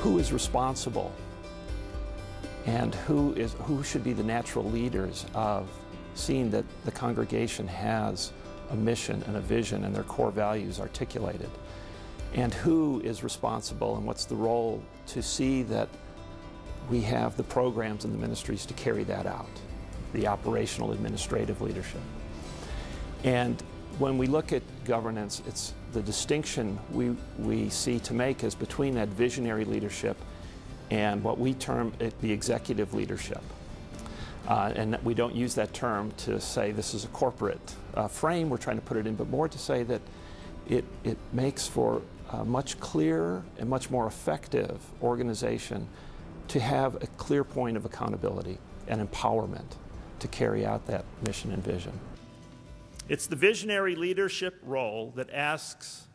who is responsible and who should be the natural leaders of seeing that the congregation has a mission and a vision and their core values articulated, and who is responsible and what's the role to see that we have the programs and the ministries to carry that out, the operational administrative leadership. And when we look at governance, it's the distinction we see to make is between that visionary leadership and what we term the executive leadership. And we don't use that term to say this is a corporate frame we're trying to put it in, but more to say that it makes for a much clearer and much more effective organization to have a clear point of accountability and empowerment to carry out that mission and vision. It's the visionary leadership role that asks,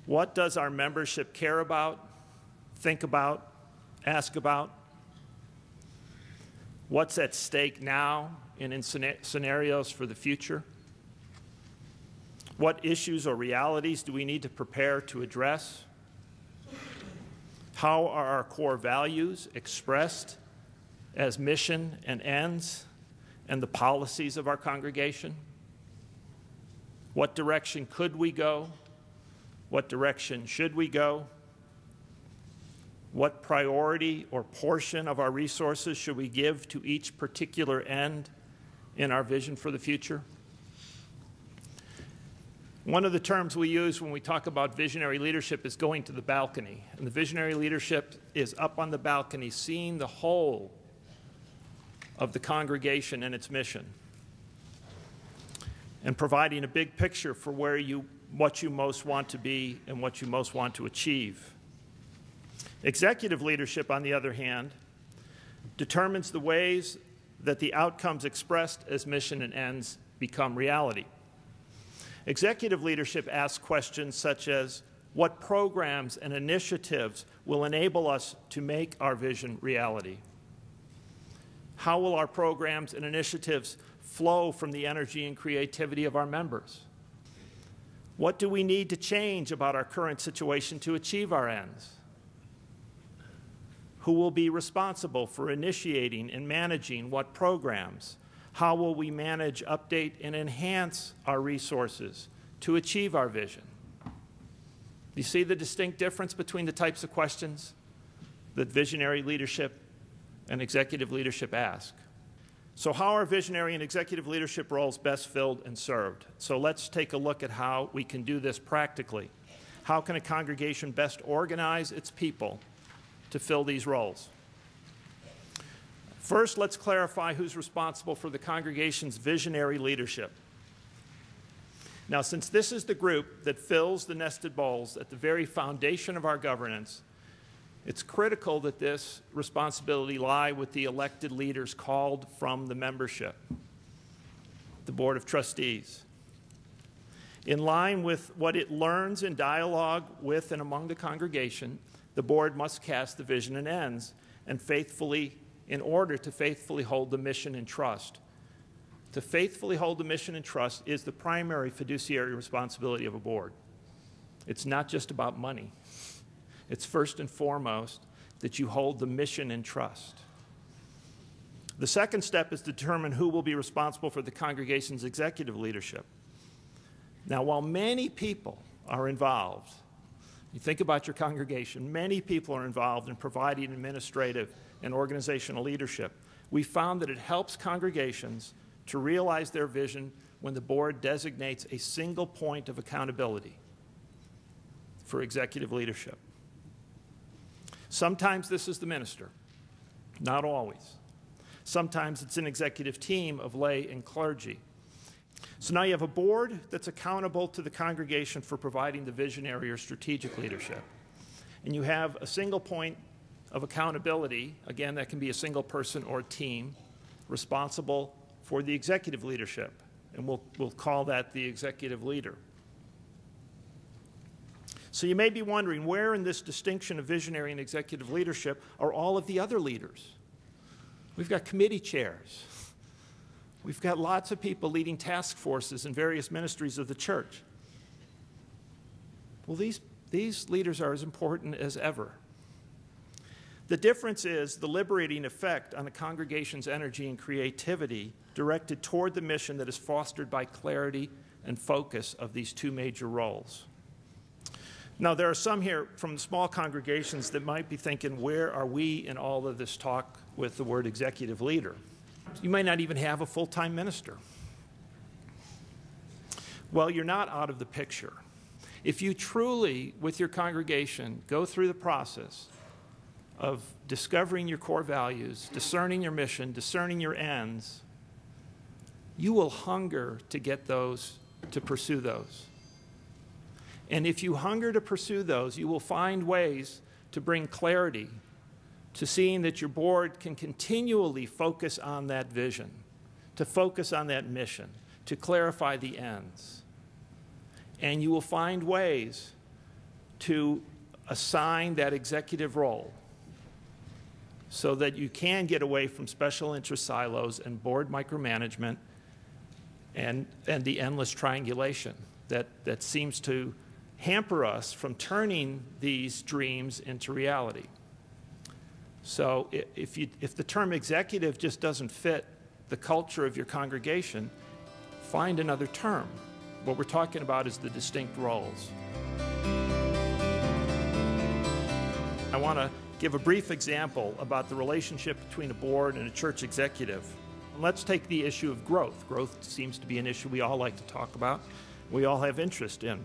what does our membership care about, think about, ask about? What's at stake now and in scenarios for the future? What issues or realities do we need to prepare to address? How are our core values expressed as mission and ends and the policies of our congregation? What direction could we go? What direction should we go? What priority or portion of our resources should we give to each particular end in our vision for the future? One of the terms we use when we talk about visionary leadership is going to the balcony. And the visionary leadership is up on the balcony, seeing the whole of the congregation and its mission, and providing a big picture for what you most want to be and what you most want to achieve. Executive leadership, on the other hand, determines the ways that the outcomes expressed as mission and ends become reality. Executive leadership asks questions such as, what programs and initiatives will enable us to make our vision reality? How will our programs and initiatives flow from the energy and creativity of our members? What do we need to change about our current situation to achieve our ends? Who will be responsible for initiating and managing what programs? How will we manage, update, and enhance our resources to achieve our vision? You see the distinct difference between the types of questions that visionary leadership and executive leadership ask. So how are visionary and executive leadership roles best filled and served? So let's take a look at how we can do this practically. How can a congregation best organize its people to fill these roles? First, let's clarify who's responsible for the congregation's visionary leadership. Now, since this is the group that fills the nested bowls at the very foundation of our governance, it's critical that this responsibility lie with the elected leaders called from the membership, the Board of Trustees. In line with what it learns in dialogue with and among the congregation, the board must cast the vision and ends in order to faithfully hold the mission in trust. To faithfully hold the mission in trust is the primary fiduciary responsibility of a board. It's not just about money. It's first and foremost that you hold the mission in trust. The second step is to determine who will be responsible for the congregation's executive leadership. Now, while many people are involved, you think about your congregation, many people are involved in providing administrative and organizational leadership. We found that it helps congregations to realize their vision when the board designates a single point of accountability for executive leadership. Sometimes this is the minister, not always. Sometimes it's an executive team of lay and clergy. So now you have a board that's accountable to the congregation for providing the visionary or strategic leadership. And you have a single point of accountability, again, that can be a single person or team, responsible for the executive leadership. And we'll call that the executive leader. So you may be wondering, where in this distinction of visionary and executive leadership are all of the other leaders? We've got committee chairs. We've got lots of people leading task forces in various ministries of the church. Well, these leaders are as important as ever. The difference is the liberating effect on the congregation's energy and creativity directed toward the mission that is fostered by clarity and focus of these two major roles. Now, there are some here from small congregations that might be thinking, where are we in all of this talk with the word executive leader? You may not even have a full-time minister. Well, you're not out of the picture. If you truly, with your congregation, go through the process of discovering your core values, discerning your mission, discerning your ends, you will hunger to get those, to pursue those. And if you hunger to pursue those, you will find ways to bring clarity to seeing that your board can continually focus on that vision, to focus on that mission, to clarify the ends. And you will find ways to assign that executive role so that you can get away from special interest silos and board micromanagement and the endless triangulation that seems to hamper us from turning these dreams into reality. So if the term executive just doesn't fit the culture of your congregation, find another term. What we're talking about is the distinct roles. I want to give a brief example about the relationship between a board and a church executive. Let's take the issue of growth. Growth seems to be an issue we all like to talk about, we all have interest in.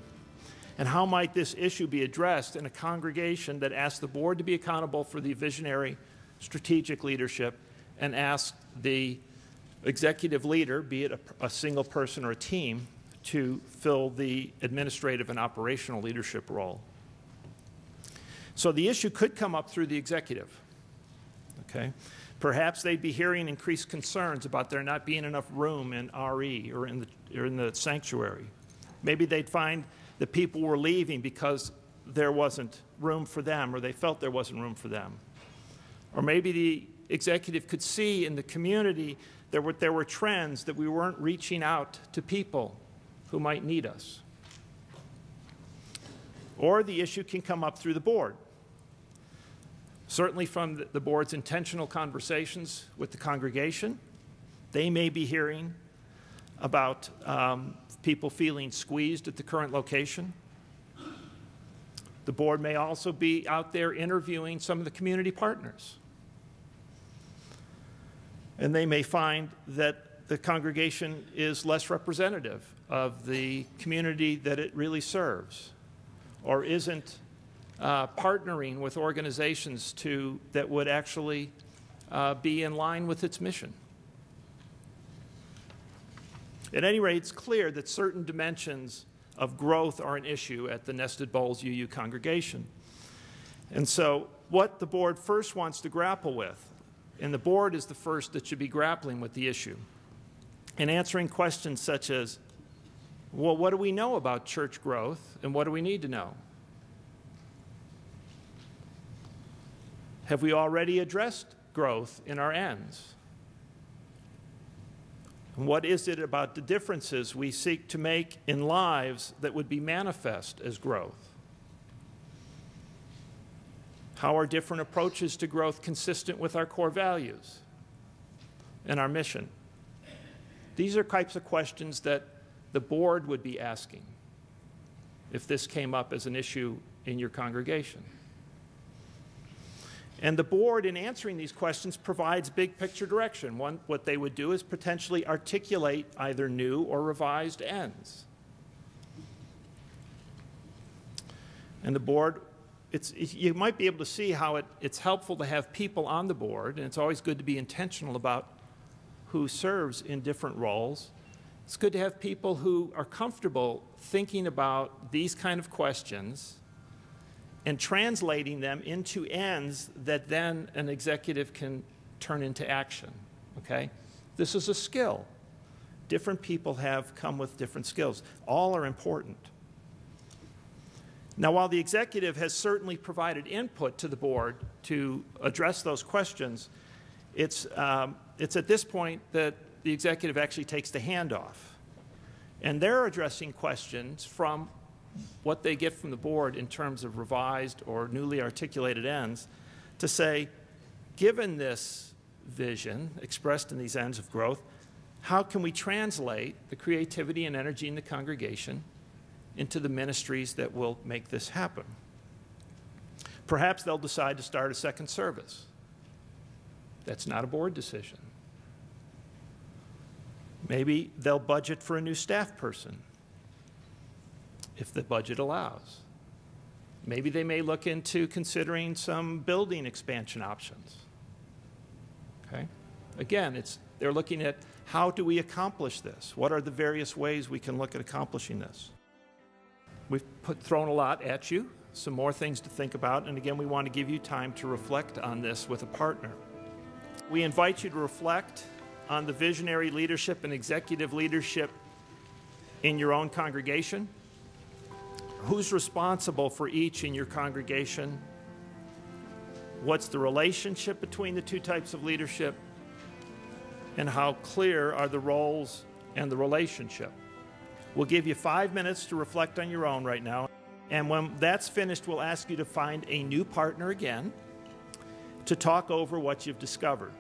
And how might this issue be addressed in a congregation that asks the board to be accountable for the visionary, strategic leadership and asks the executive leader, be it a single person or a team, to fill the administrative and operational leadership role? So the issue could come up through the executive. Okay? Perhaps they'd be hearing increased concerns about there not being enough room in RE or in the sanctuary. Maybe they'd find that people were leaving because there wasn't room for them, or they felt there wasn't room for them. Or maybe the executive could see in the community there were trends that we weren't reaching out to people who might need us. Or the issue can come up through the board. Certainly from the board's intentional conversations with the congregation, they may be hearing about people feeling squeezed at the current location. The board may also be out there interviewing some of the community partners. And they may find that the congregation is less representative of the community that it really serves, or isn't partnering with organizations that would actually be in line with its mission. At any rate, it's clear that certain dimensions of growth are an issue at the Nested Bowls UU congregation. And so what the board first wants to grapple with, and the board is the first that should be grappling with the issue, and answering questions such as, well, what do we know about church growth, and what do we need to know? Have we already addressed growth in our ends? And what is it about the differences we seek to make in lives that would be manifest as growth? How are different approaches to growth consistent with our core values and our mission? These are types of questions that the board would be asking if this came up as an issue in your congregation. And the board, in answering these questions, provides big picture direction. What they would do is potentially articulate either new or revised ends. And the board, you might be able to see how it's helpful to have people on the board, and it's always good to be intentional about who serves in different roles. It's good to have people who are comfortable thinking about these kind of questions and translating them into ends that then an executive can turn into action, okay? This is a skill. Different people have come with different skills. All are important. Now, while the executive has certainly provided input to the board to address those questions, it's at this point that the executive actually takes the handoff. And they're addressing questions from what they get from the board in terms of revised or newly articulated ends to say, given this vision expressed in these ends of growth, how can we translate the creativity and energy in the congregation into the ministries that will make this happen? Perhaps they'll decide to start a second service. That's not a board decision. Maybe they'll budget for a new staff person, if the budget allows. Maybe they may look into considering some building expansion options. Okay? Again, they're looking at how do we accomplish this? What are the various ways we can look at accomplishing this? We've thrown a lot at you, some more things to think about, and again, we want to give you time to reflect on this with a partner. We invite you to reflect on the visionary leadership and executive leadership in your own congregation. Who's responsible for each in your congregation? What's the relationship between the two types of leadership? And how clear are the roles and the relationship? We'll give you 5 minutes to reflect on your own right now. And when that's finished, we'll ask you to find a new partner again to talk over what you've discovered.